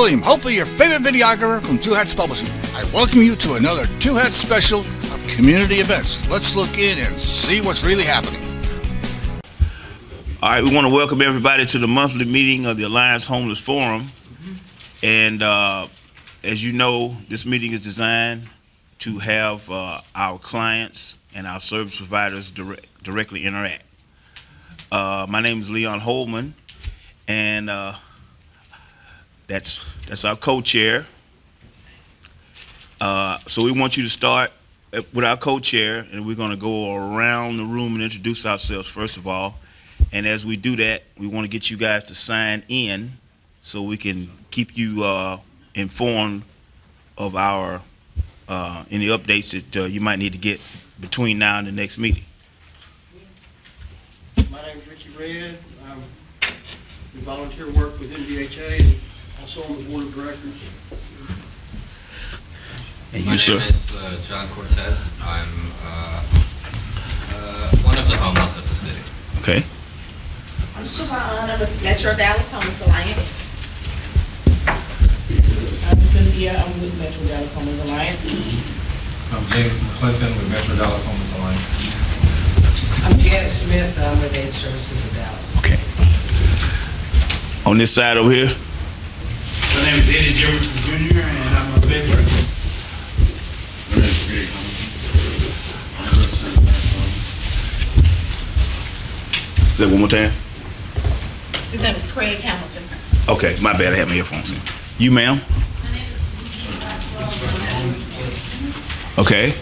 William, hopefully your favorite videographer from Two Hats Publishing. I welcome you to another Two Hats special of community events. Let's look in and see what's really happening. All right, we want to welcome everybody to the monthly meeting of the Alliance Homeless Forum. And as you know, this meeting is designed to have our clients and our service providers directly interact. My name is Leon Holman, and that's our co-chair. So we want you to start with our co-chair, and we're going to go around the room and introduce ourselves first of all. And as we do that, we want to get you guys to sign in so we can keep you informed of our any updates that you might need to get between now and the next meeting. My name is Richie Red. We volunteer work with MDHA and also on the board of directors. And My you, sir? name is John Cortez. I'm one of the homeless of the city. Okay. I'm Siobhan with Metro Dallas Homeless Alliance. I'm Cynthia. I'm with Metro Dallas Homeless Alliance. I'm James McClinton with Metro Dallas Homeless Alliance. I'm Janet Smith. I'm with Aid Services of Dallas. Okay. On this side over here. My name is Eddie Jefferson Jr. and I'm a veteran. Say it one more time. His name is Craig Hamilton. Okay, my bad. I had my earphones in. You, ma'am? Okay.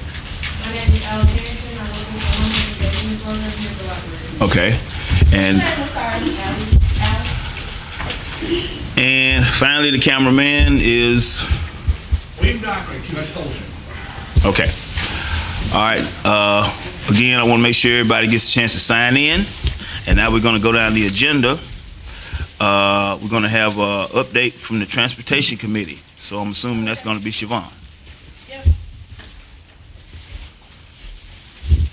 My name is Al Harrison. I work with the Women's Engagement Program here at the library. Okay. And finally, the cameraman is. William Dockery, Okay. All right. Again, I want to make sure everybody gets a chance to sign in. And now we're going to go down the agenda. We're going to have an update from the Transportation Committee. So I'm assuming that's going to be Siobhan. Yep.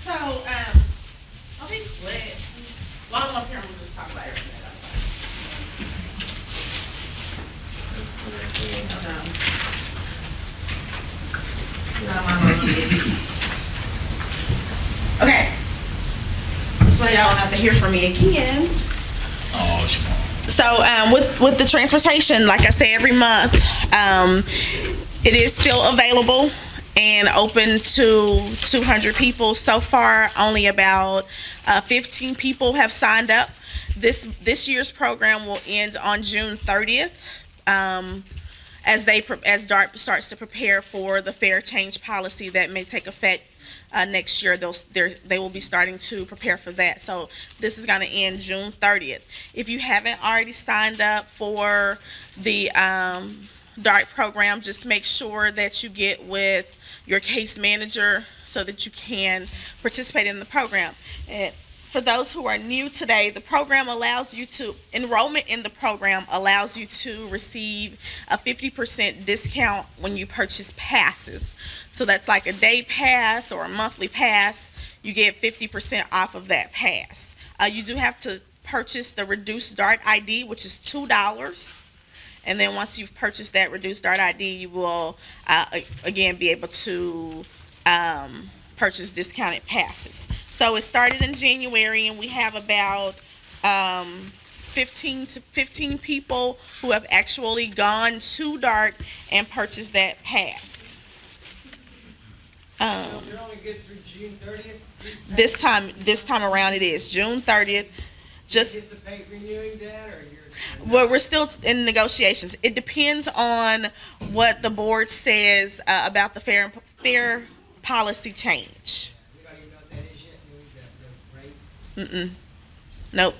So, I'll be quick. While I'm up here, we'll just talk about everything. Okay. So y'all don't have to hear from me again. Oh, Siobhan. So with the transportation, like I say every month, it is still available and open to 200 people. So far, only about 15 people have signed up. This year's program will end on June 30th. As DART starts to prepare for the fare change policy that may take effect next year, they will be starting to prepare for that. So this is going to end June 30th. If you haven't already signed up for the DART program, just make sure that you get with your case manager so that you can participate in the program. And for those who are new today, the program allows you to, enrollment in the program allows you to receive a 50% discount when you purchase passes. So that's like a day pass or a monthly pass. You get 50% off of that pass. You do have to purchase the reduced DART ID, which is $2. And then once you've purchased that reduced DART ID, you will, again, be able to purchase discounted passes. So it started in January, and we have about 15 people who have actually gone to DART and purchased that pass. So you're only good through June 30th? This time around it is June 30th. Just Anticipate renewing that, or you're? well, we're still in negotiations. It depends on what the board says about the fair policy change. We don't even know what that is yet. The rate? Nope.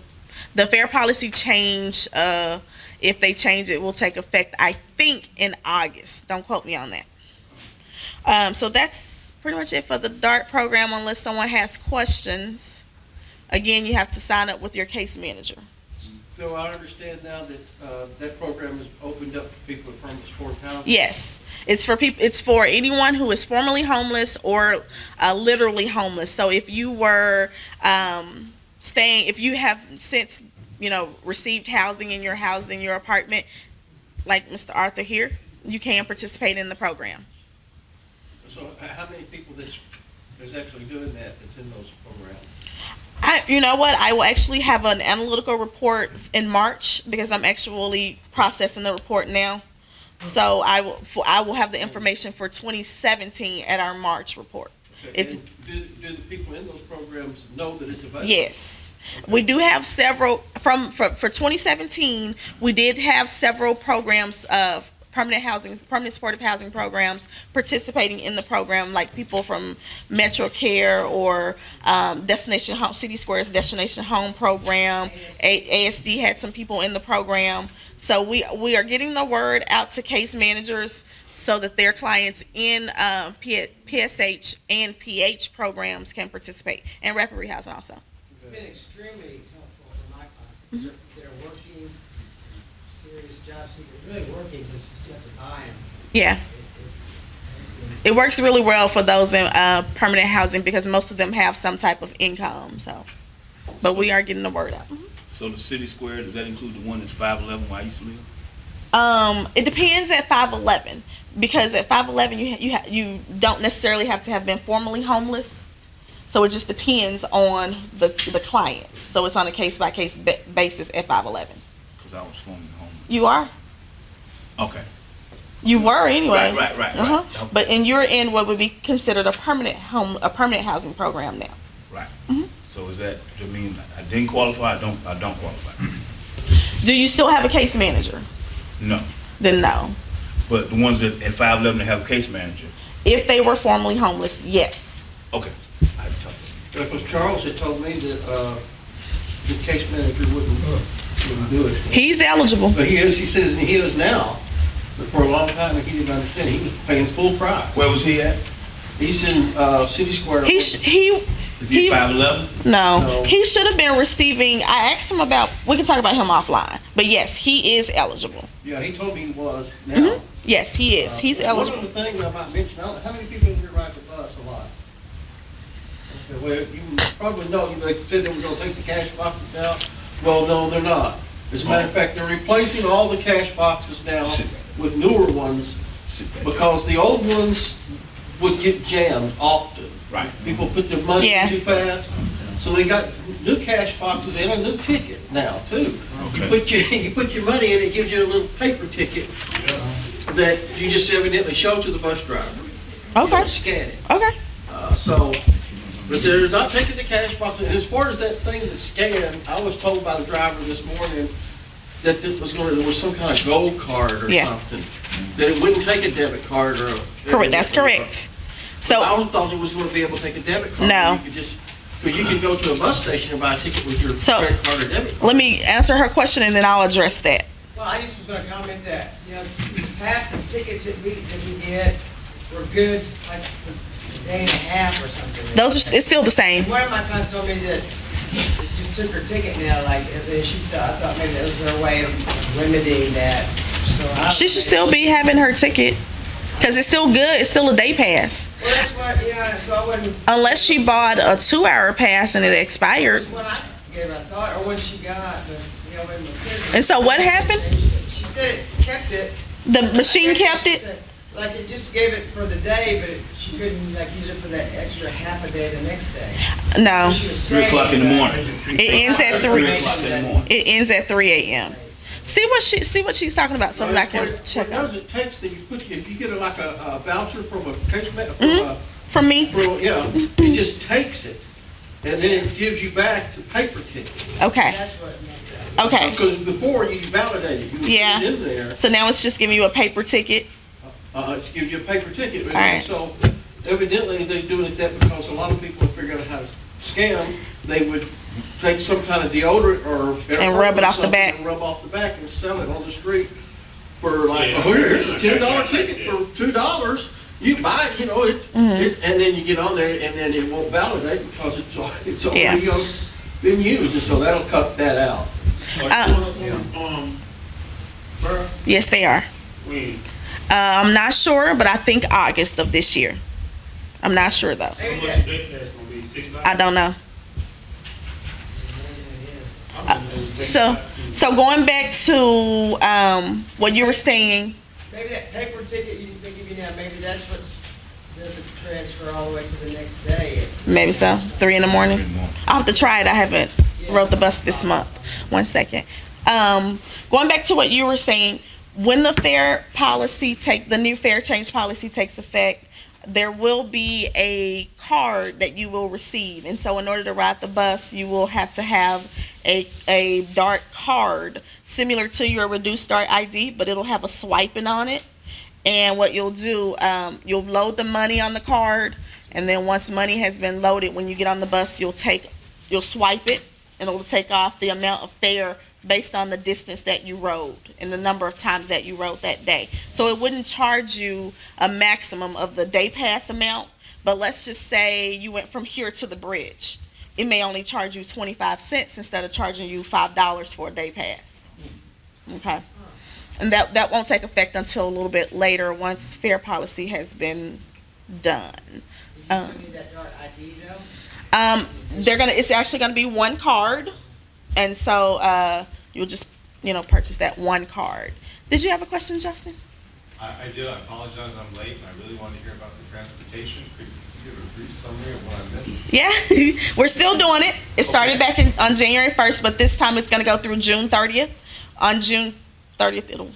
The fair policy change, if they change it, will take effect, I think, in August. Don't quote me on that. So that's pretty much it for the DART program, unless someone has questions. Again, you have to sign up with your case manager. So I understand now that that program is opened up to people with permanent supportive housing? Yes. It's for people. It's for anyone who is formerly homeless or literally homeless. So if you were if you have since received housing in your house, in your apartment, like Mr. Arthur here, you can participate in the program. So how many people that's actually doing that, that's in those programs? You know what? I will actually have an analytical report in March because I'm actually processing the report now. So I will have the information for 2017 at our March report. Okay, It's and do the people in those programs know that it's available? yes. We do have several for 2017. We did have several programs of permanent supportive housing programs participating in the program, like people from Metro Care or Destination Home, City Squares Destination Home program. ASD had some people in the program. So we are getting the word out to case managers so that their clients in PSH and PH programs can participate, and rapid rehousing also. It's been extremely helpful for my clients. They're working, serious job seekers, really working, but you just have to buy them. Yeah. It works really well for those in permanent housing because most of them have some type of income. So, but we are getting the word out. So the city square, does that include the one that's 511 where I used to live? It depends at 511 because at 511 you don't necessarily have to have been formerly homeless. So it just depends on the client. So it's on a case by case basis at 511. Because I was formerly homeless. You are. Okay. You were anyway. Right. Uh-huh. But you're in what would be considered a permanent housing program now. Right. Mhm. So is that, I mean, I didn't qualify, I don't qualify? Do you still have a case manager? No. Then no. But the ones that at 511 that have a case manager? If they were formerly homeless, yes. Okay. I talked to Because Charles had told me that the case manager wouldn't do it. He's eligible. But he says he is now, but for a long time he didn't understand. He was paying full price. Where was he at? He's in City Square. Is he 511? No, No. he should have been receiving. I asked him about. We can talk about him offline. But yes, he is eligible. Yeah, he told me he was now. Mhm. Yes, he is. He's eligible. One of the things I might mention, I don't know, how many people in here ride the bus a lot? Okay, well, you probably know, they said they were gonna take the cash boxes out. Well, no, they're not. As a matter of fact, they're replacing all the cash boxes now with newer ones because the old ones would get jammed often. Right. People put their money Yeah. in too fast. So they got new cash boxes and a new ticket now too. Okay. You put your money in, it gives you a little paper ticket that you just evidently show to the bus driver. Okay. You scan it. Okay. But they're not taking the cash box. And as far as that thing to scan, I was told by the driver this morning that there was some kind of gold card or Yeah. something. That it wouldn't take a debit card or a. Correct. That's correct. So I thought it was going to be able to take a debit card. No. Because you can go to a bus station and buy a ticket with your So, credit card or debit card. let me answer her question and then I'll address that. Well, I just was gonna comment that, half the tickets that we get were good, like a day and a half or something. It's still the same. And one of my clients told me that they just took her ticket now, like, as a, I thought maybe that was their way of limiting that, so. She should still be having her ticket because it's still good. It's still a day pass. Well, that's what, so I wouldn't. Unless she bought a 2-hour pass and it expired. That's what I gave her, I thought, or what she got, but, when the ticket. And so what happened? She said it kept it. The machine kept it? Like, it just gave it for the day, but she couldn't, like, use it for that extra half a day the next day. No. She was 3 o'clock in the saying morning. It ends at 3. 3 o'clock in the morning. It ends at 3 a.m. See what she's talking about so that I can check What out. does it text that you put, if you get like a voucher from a case From me? it just takes it and then it gives you back the paper ticket. Okay. That's what it meant. Okay. Because before you validated, you would Yeah. put it in there, So now it's just giving you a paper ticket. it gives you a paper ticket. All right. So evidently they're doing it that because a lot of people have figured out how to scam. They would take some kind of deodorant or And rub it off the something back. and rub off the back and sell it on the street for like, oh, here's a $10 ticket for $2. You buy it, and then you get on there and then it won't validate because it's already been used, and so that'll cut that out. Yes, they are. I'm not sure, but I think August of this year. I'm not sure though. Maybe How that- much day pass gonna be? $6? I don't know. So going back to what you were saying, Maybe that paper ticket they give you now, maybe that's what doesn't transfer all the way to the next day. maybe so, 3 in the morning. I'll have to try it. I haven't rode the bus this month. 1 second. Going back to what you were saying, when the the new fare change policy takes effect, there will be a card that you will receive. And so in order to ride the bus, you will have to have a DART card similar to your reduced DART ID, but it'll have a swiping on it. And what you'll do, you'll load the money on the card, and then once money has been loaded, when you get on the bus, you'll swipe it, and it'll take off the amount of fare based on the distance that you rode and the number of times that you rode that day. So it wouldn't charge you a maximum of the day pass amount, but let's just say you went from here to the bridge. It may only charge you 25 cents instead of charging you $5 for a day pass. Okay? And that won't take effect until a little bit later once fare policy has been done. Did you need that DART ID though? It's actually gonna be one card, and so you'll just purchase that one card. Did you have a question, Justin? I did. I apologize. I'm late, and I really wanted to hear about the transportation. Could you give a brief summary of what I missed? Yeah, we're still doing it. It started back on January 1st, but this time it's gonna go through June 30th. On June 30th, it'll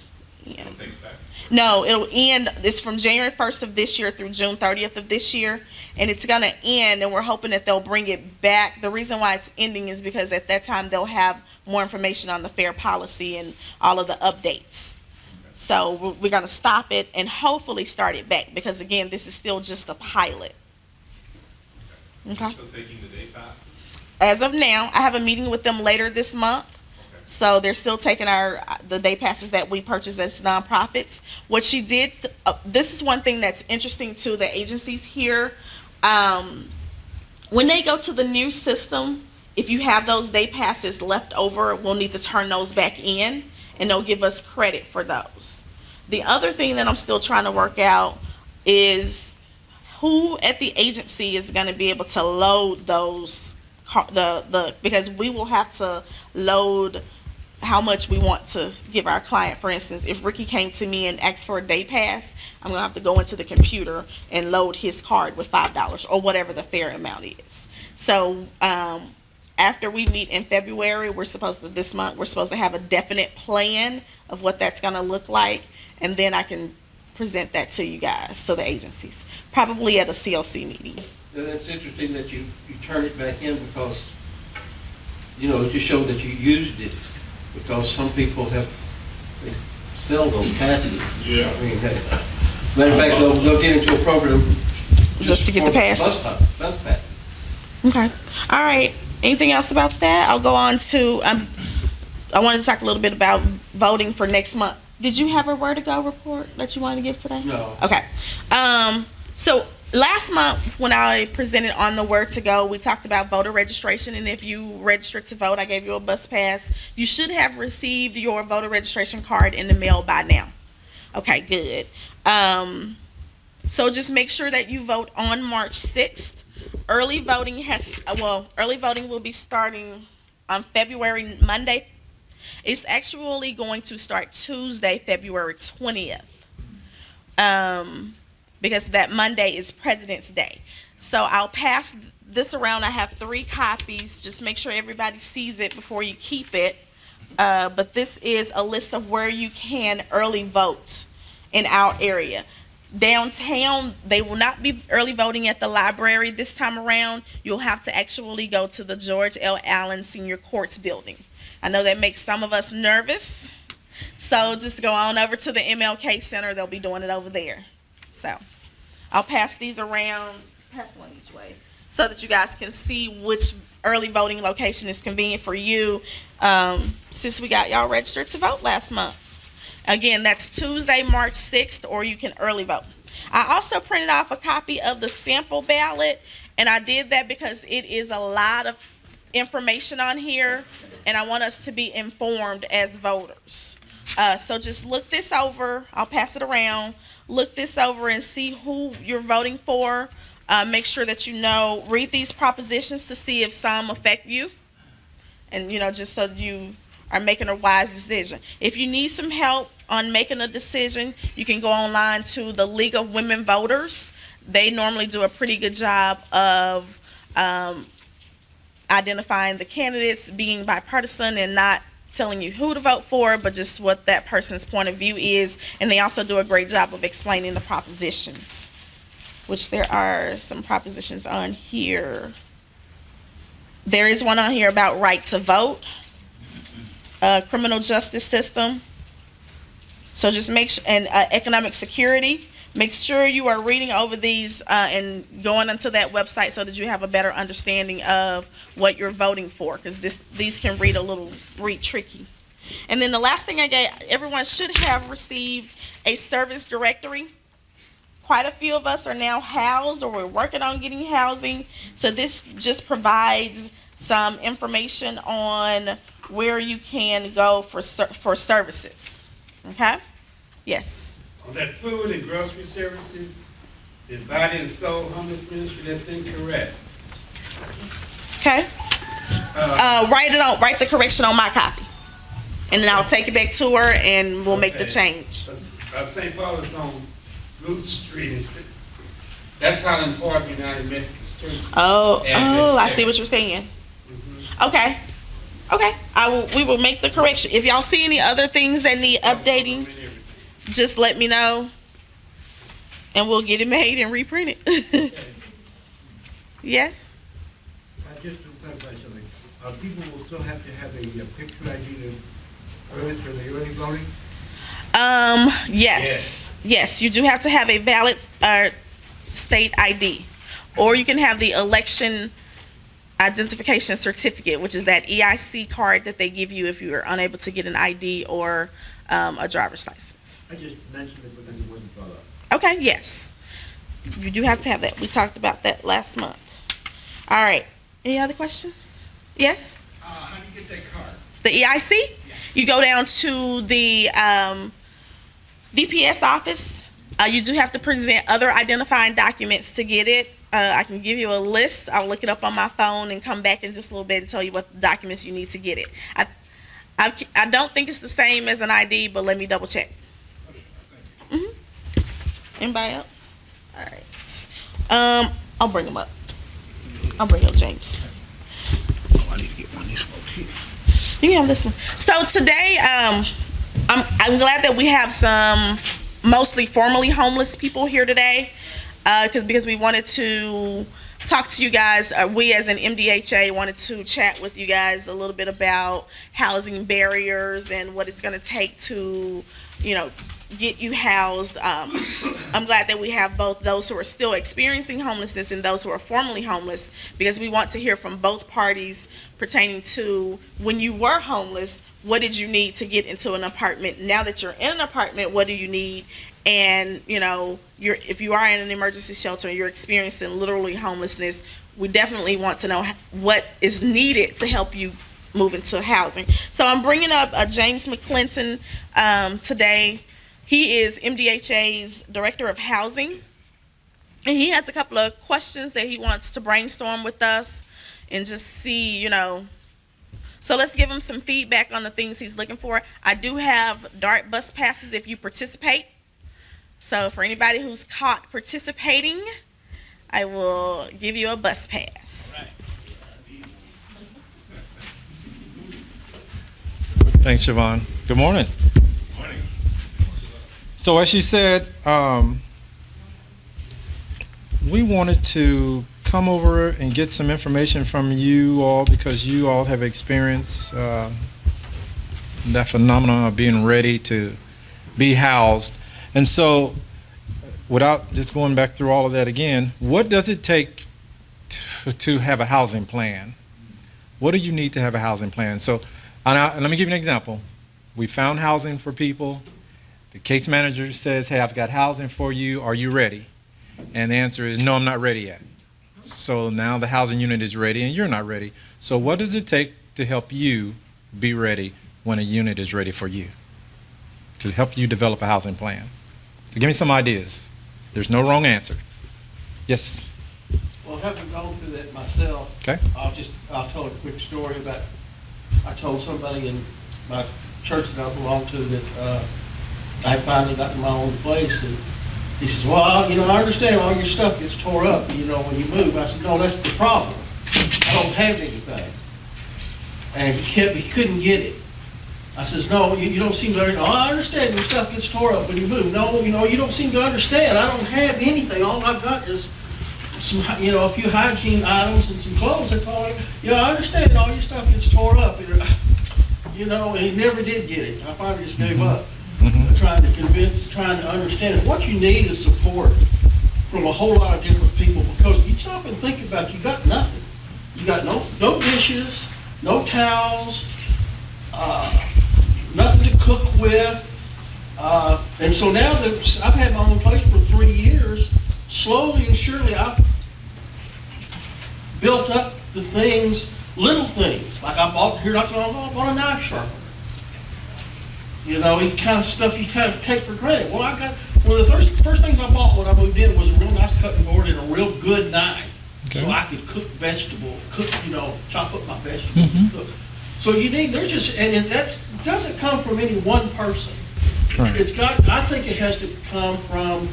end. Don't take it back. No, it'll end. It's from January 1st of this year through June 30th of this year, and it's going to end, and we're hoping that they'll bring it back. The reason why it's ending is because at that time they'll have more information on the fare policy and all of the updates. So we're going to stop it and hopefully start it back because, again, this is still just a pilot. Okay. Still taking the day pass? As of now, I have a meeting with them later this month. So they're still taking the day passes that we purchase as nonprofits. What she did, this is one thing that's interesting to the agencies here. When they go to the new system, if you have those day passes left over, we'll need to turn those back in, and they'll give us credit for those. The other thing that I'm still trying to work out is who at the agency is going to be able to load those, because we will have to load how much we want to give our client. For instance, if Ricky came to me and asked for a day pass, I'm gonna have to go into the computer and load his card with $5 or whatever the fare amount is. So after we meet in February, this month we're supposed to have a definite plan of what that's gonna look like, and then I can present that to you guys, to the agencies, probably at a CLC meeting. Now, that's interesting that you turn it back in because, it just showed that you used it. Because some people they sell those passes. Yeah. I mean, matter of fact, they'll get into a program Just to get the for passes. Bus passes. Okay. All right. Anything else about that? I'll go on to, I wanted to talk a little bit about voting for next month. Did you have a where to go report that you wanted to give today? No. Okay. So last month when I presented on the where to go, we talked about voter registration, and if you registered to vote, I gave you a bus pass. You should have received your voter registration card in the mail by now. Okay, good. So just make sure that you vote on March 6th. Early voting will be starting on Monday. It's actually going to start Tuesday, February 20th. Because that Monday is President's Day. So I'll pass this around. I have 3 copies. Just make sure everybody sees it before you keep it. But this is a list of where you can early vote in our area. Downtown, they will not be early voting at the library this time around. You'll have to actually go to the George L. Allen Senior Courts building. I know that makes some of us nervous. So just go on over to the MLK Center. They'll be doing it over there. So I'll pass these around, pass one each way, so that you guys can see which early voting location is convenient for you, since we got y'all registered to vote last month. Again, that's Tuesday, March 6th, or you can early vote. I also printed off a copy of the sample ballot, and I did that because it is a lot of information on here, and I want us to be informed as voters. So just look this over. I'll pass it around. Look this over and see who you're voting for. Make sure that read these propositions to see if some affect you. and just so you are making a wise decision. If you need some help on making a decision, you can go online to the League of Women Voters. They normally do a pretty good job of identifying the candidates, being bipartisan and not telling you who to vote for, but just what that person's point of view is. And they also do a great job of explaining the propositions, which there are some propositions on here. There is one on here about right to vote, criminal justice system. So just make sure, and economic security. Make sure you are reading over these and going onto that website so that you have a better understanding of what you're voting for, because these can read tricky. And then the last thing I gave, everyone should have received a service directory. Quite a few of us are now housed or we're working on getting housing. So this just provides some information on where you can go for services. Okay? Yes. On that food and grocery services, the body and soul homeless ministry, that's incorrect. Okay. Write the correction on my copy. And then I'll take it back to her and we'll make the change. St. Paul is on Ruth Street. That's Highland Park, United Methodist Church. I see what you're saying. Mm-hmm. Okay. We will make the correction. If y'all see any other things that need updating, just let me know, and we'll get it made and reprint it. Yes? Just to clarify something, people will still have to have a picture ID for the early voting? Yes, you do have to have a valid state ID, or you can have the election identification certificate, which is that EIC card that they give you if you are unable to get an ID or a driver's license. I just mentioned it because it wasn't brought up. Okay, yes. You do have to have that. We talked about that last month. All right. Any other questions? Yes? How do you get that card? The EIC? Yeah. You go down to the DPS office. You do have to present other identifying documents to get it. I can give you a list. I'll look it up on my phone and come back in just a little bit and tell you what documents you need to get it. I don't think it's the same as an ID, but let me double check. Anybody else? All right. I'll bring them up. I'll bring up James. I need to get one of these folks here. You can have this one. So today, I'm glad that we have some mostly formerly homeless people here today, because we wanted to talk to you guys. We as an MDHA wanted to chat with you guys a little bit about housing barriers and what it's going to take to, get you housed. I'm glad that we have both those who are still experiencing homelessness and those who are formerly homeless, because we want to hear from both parties pertaining to when you were homeless, what did you need to get into an apartment? Now that you're in an apartment, what do you need? And if you are in an emergency shelter and you're experiencing literally homelessness, we definitely want to know what is needed to help you move into housing. So I'm bringing up James McClinton today. He is MDHA's Director of Housing, and he has a couple of questions that he wants to brainstorm with us and just see, So let's give him some feedback on the things he's looking for. I do have DART bus passes if you participate. So for anybody who's caught participating, I will give you a bus pass. Thanks, Siobhan. Good morning. So as you said, we wanted to come over and get some information from you all because you all have experienced that phenomenon of being ready to be housed. And so without just going back through all of that again, what does it take to have a housing plan? What do you need to have a housing plan? So and let me give you an example. We found housing for people. The case manager says, hey, I've got housing for you. Are you ready? And the answer is, no, I'm not ready yet. So now the housing unit is ready and you're not ready. So what does it take to help you be ready when a unit is ready for you? To help you develop a housing plan. So give me some ideas. There's no wrong answer. Yes? Well, having gone through that myself, Okay. I'll tell a quick story about I told somebody in my church that I belong to that I finally got to my own place, and he says, well, I understand all your stuff gets tore up, when you move. I said, no, that's the problem. I don't have anything. And he couldn't get it. I says, no, you don't seem to understand. Oh, I understand your stuff gets tore up when you move. No, you don't seem to understand. I don't have anything. All I've got is some, a few hygiene items and some clothes. That's all. I understand all your stuff gets tore up. And he never did get it. I finally just gave up. Trying to understand it. What you need is support from a whole lot of different people, because you stop and think about it, you got nothing. You got no dishes, no towels, nothing to cook with. And so now that I've had my own place for 3 years, slowly and surely I've built up the things, little things. Like I bought a knife sharpener. Kind of stuff you kind of take for granted. Well, I got one of the first things I bought when I moved in was a real nice cutting board and a real good knife. Okay. So I could cook vegetables, chop up my vegetables and cook. So and that doesn't come from any one person. Right. I think it has to come from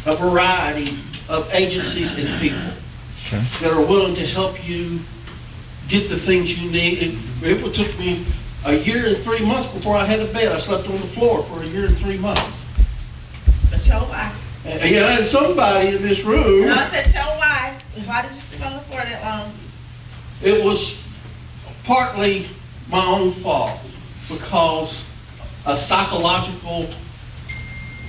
a variety of agencies and people that are willing to help you get the things you need. It took me a year and 3 months before I had a bed. I slept on the floor for a year and 3 months. But tell why. And somebody in this room. No, I said tell why. Why did you sleep on the floor that long? It was partly my own fault, because a psychological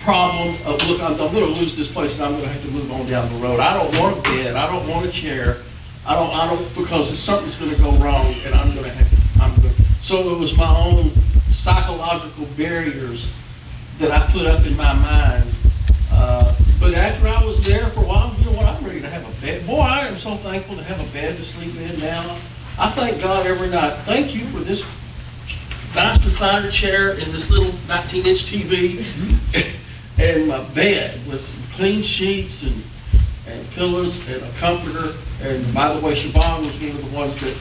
problem of, look, I'm going to lose this place and I'm going to have to move on down the road. I don't want a bed. I don't want a chair. I don't, because something's going to go wrong and I'm going to have to. So it was my own psychological barriers that I put up in my mind. But after I was there for a while, you know what, I'm ready to have a bed. Boy, I am so thankful to have a bed to sleep in now. I thank God every night. Thank you for this nice recliner chair and this little 19-inch TV and my bed with some clean sheets and pillows and a comforter. And by the way, Siobhan was one of the ones that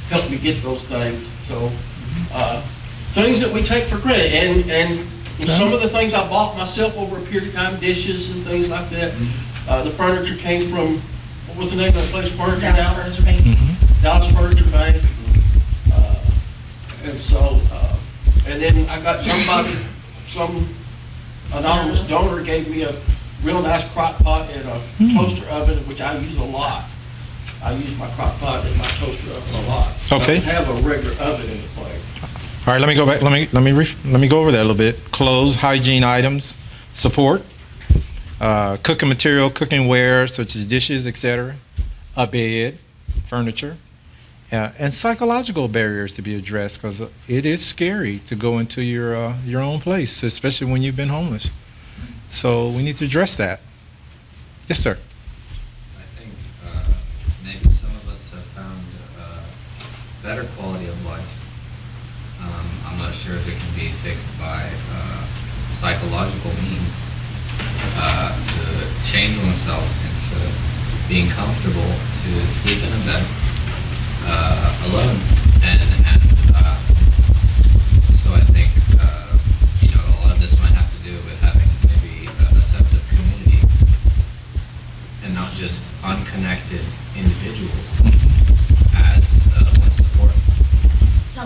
helped me get those things. So things that we take for granted, and some of the things I bought myself over a period of time, dishes and things like that. The furniture came from, what was the name of that place? Dallas Furniture Bank. Dallas Furniture Bank. And so, and then I got some anonymous donor gave me a real nice crock pot and a toaster oven, which I use a lot. I use my crock pot and my toaster oven a lot. Okay. I don't have a regular oven in the place. All right, let me go back. Let me go over that a little bit. Clothes, hygiene items, support, cooking material, cooking ware such as dishes, etc., a bed, furniture, and psychological barriers to be addressed, because it is scary to go into your own place, especially when you've been homeless. So we need to address that. Yes, sir. I think maybe some of us have found better quality of life. I'm not sure if it can be fixed by psychological means to change oneself into being comfortable to sleep in a bed alone, and so I think a lot of this might have to do with having maybe a sense of community and not just unconnected individuals as one support. So,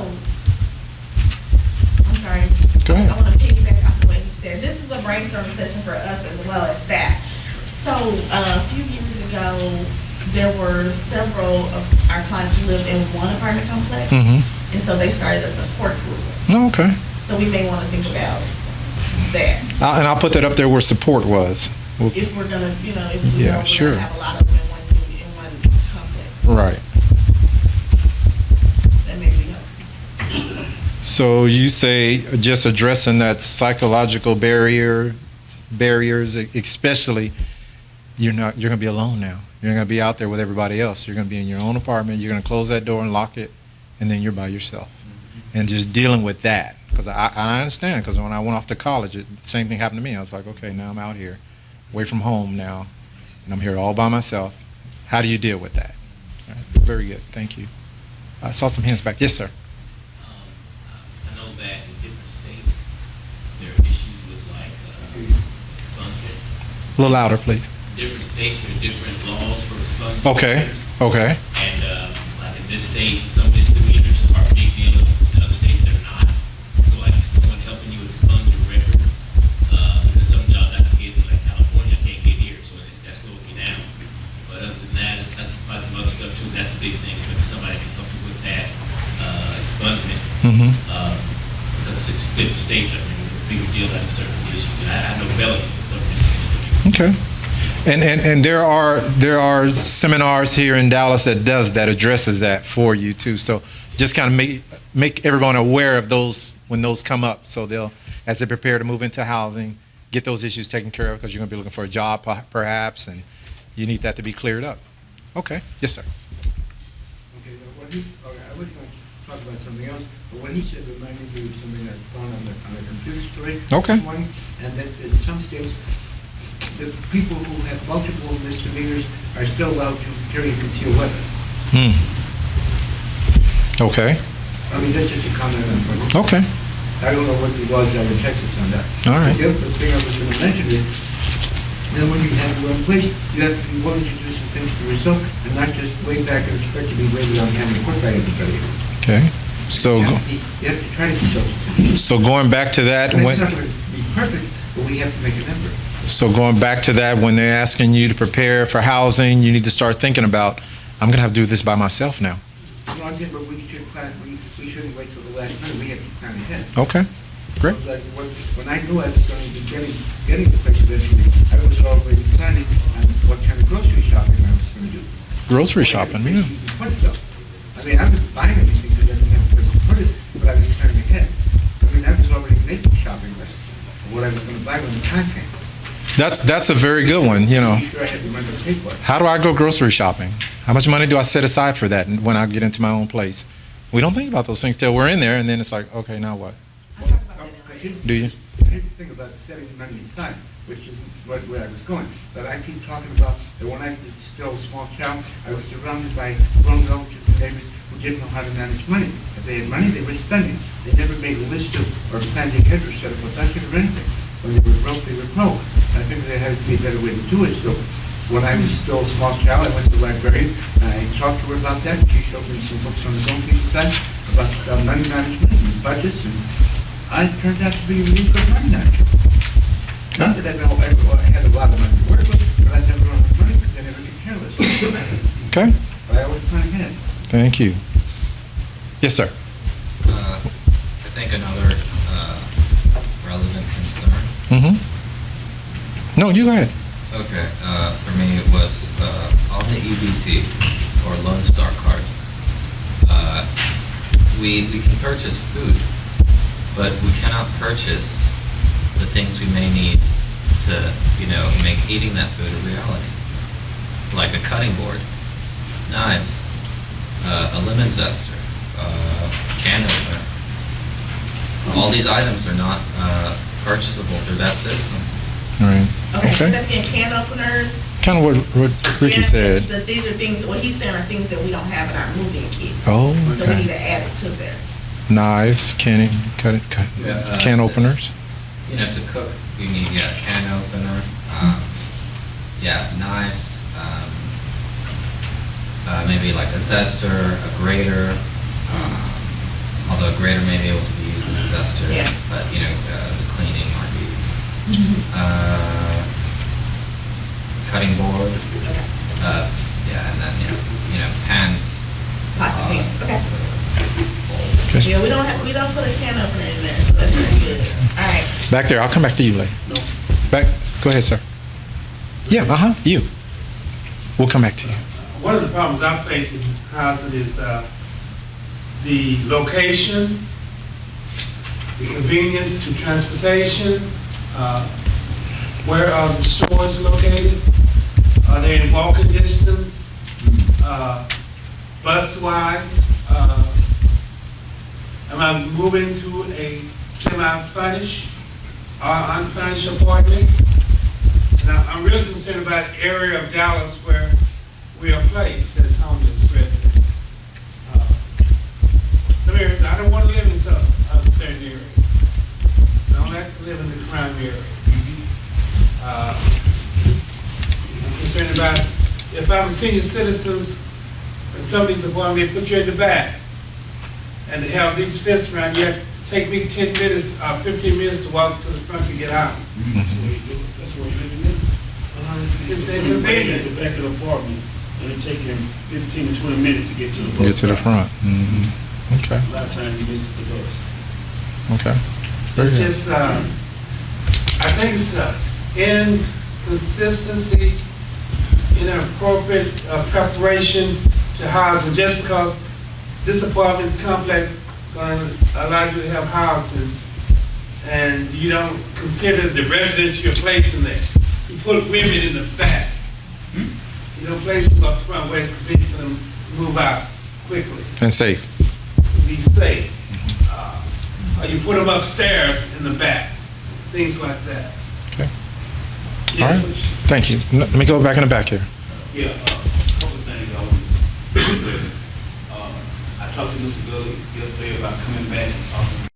I'm sorry. Go ahead. I want to piggyback off of what he said. This is a brainstorming session for us as well as staff. So, a few years ago, there were several of our clients who lived in one apartment complex, and so they started a support group. Oh, okay. So we may want to think about that. And I'll put that up there where support was. If we're gonna, if we Yeah, know we're sure. gonna have a lot of them in one complex, Right. that may be helpful. So you say just addressing that psychological barriers, especially you're going to be alone now. You're going to be out there with everybody else. You're going to be in your own apartment. You're going to close that door and lock it, and then you're by yourself. And just dealing with that. Because I understand, because when I went off to college, the same thing happened to me. I was like, okay, now I'm out here, away from home now, and I'm here all by myself. How do you deal with that? All right, very good. Thank you. I saw some hands back. Yes, sir. I know that in different states, there are issues with like expungement. A little louder, please. Different states, there are different laws for expungement. Okay, okay. And like in this state, some misdemeanors are a big deal. In other states, they're not. So like someone helping you expunge your record, because some jobs I can get in like California, I can't get here, so that's slowing me down. But other than that, it's probably some other stuff too. That's a big thing. But somebody can help you with that expungement. Mm-hmm. Because it's different states, I mean, it's a bigger deal than certain issues. And I know felony is something. Okay. And there are seminars here in Dallas that addresses that for you too. So just kind of make everyone aware of those when those come up, so they'll, as they prepare to move into housing, get those issues taken care of, because you're going to be looking for a job perhaps, and you need that to be cleared up. Okay. Yes, sir. Okay, I was going to talk about something else, but what he said reminded me of something I found on the computer story Okay. this morning, and that in some states, the people who have multiple misdemeanors are still allowed to carry a concealed weapon. Okay. I mean, that's just a comment on it. Okay. I don't know what the laws are in Texas on that. All right. But the other thing I was going to mention is, then when you have your own place, you have to be willing to do some things for yourself, and not just lay back and expect to be waited on hand and court by everybody. Okay. So You have to try to be self-sufficient. so going back to that, And when, it's not going to be perfect, but we have to make an effort. so going back to that, when they're asking you to prepare for housing, you need to start thinking about, I'm going to have to do this by myself now. No, I get, but we should plan, we shouldn't wait till the last minute, we have to plan ahead. Okay. Great. Like, when I knew I was going to be getting the place eventually, I was already planning on what kind of grocery shopping I was going to do. Grocery shopping, yeah. Put stuff. I mean, I was buying everything because I didn't have to put it, but I was planning ahead. I mean, I was already making shopping lists of what I was going to buy when the time came. That's a very good one, you know. Be sure I had the money to pay for it. How do I go grocery shopping? How much money do I set aside for that when I get into my own place? We don't think about those things till we're in there, and then it's like, okay, now what? Do you? Here's the thing about setting money aside, which isn't where I was going. But I keep talking about that when I was still a small child, I was surrounded by grown relatives and neighbors who didn't know how to manage money. If they had money, they were spending. They never made a list of or planned ahead or set up a budget or anything. When they were broke, they were broke. I think there had to be a better way to do it. So when I was still a small child, I went to the librarian, and I talked to her about that. She showed me some books on the home piece side about money management and budgets, and I turned out to be a really good money manager. Not that I had a lot of money to work with, but I never run with money because I never get careless. Okay. But I always plan ahead. Thank you. Yes, sir. I think another relevant concern. Mm-hmm. No, you go ahead. Okay, for me it was on the EBT or Lone Star card. We can purchase food, but we cannot purchase the things we may need to, make eating that food a reality. Like a cutting board, knives, a lemon zester, can opener. All these items are not purchasable through that system. All right. Okay, so Okay. that's in can openers. Kind of what Ricky Yeah, said. These are things, what he's saying are things that we don't have in our moving kit. Oh, So we need okay. to add it to there. Knives, can openers. To cook, you need can opener, knives, maybe like a zester, a grater. Although a grater may be able to be used as a zester, Yeah. but the cleaning might be. Cutting board. And then pans. Pots and pans, okay. Okay. Yeah, we don't put a can opener in there, so that's pretty good. All right. Back there. I'll come back to you later. Back. Go ahead, sir. Yeah. You. We'll come back to you. One of the problems I face in housing is the location, the convenience to transportation, where are the stores located? Are they in walking distance? Bus-wise? Am I moving to a semi-furnished or unfurnished apartment? And I'm really concerned about the area of Dallas where we are placed as homeless residents. areas, I don't want to live in some certain areas. I don't like to live in the crime area. I'm concerned about, if I'm a senior citizens, and some of these apartments, they put you in the back. And they have these fences around, you have to take me 10 minutes, 15 minutes to walk to the front to get out. That's where you're living in. It's At inconvenient. the back of the apartment, and it take him 15 to 20 minutes to get to the bus. Get to the stop. front. Okay, A lot of times you miss the bus. okay. Very It's good. just, I think it's inconsistency, inappropriate preparation to housing, just because this apartment complex gonna allow you to have housing, and you don't consider the residents you're placing there. You put women in the back. You don't place them up front where it's convenient for them to move out quickly, And safe. to be safe. Or you put them upstairs in the back, things like that. Okay. Yes, All right. Thank you. Let me go back in the back here. Yeah, couple of things I want. I talked to Mr. Gully yesterday about coming back and talking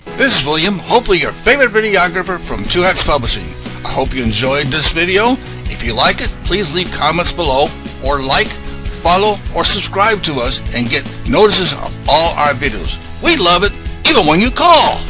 This is William, hopefully your favorite videographer from Two Hats Publishing. I hope you enjoyed this video. If you like it, please leave comments below, or like, follow, or subscribe to us and get notices of all our videos. We love it, even when you call.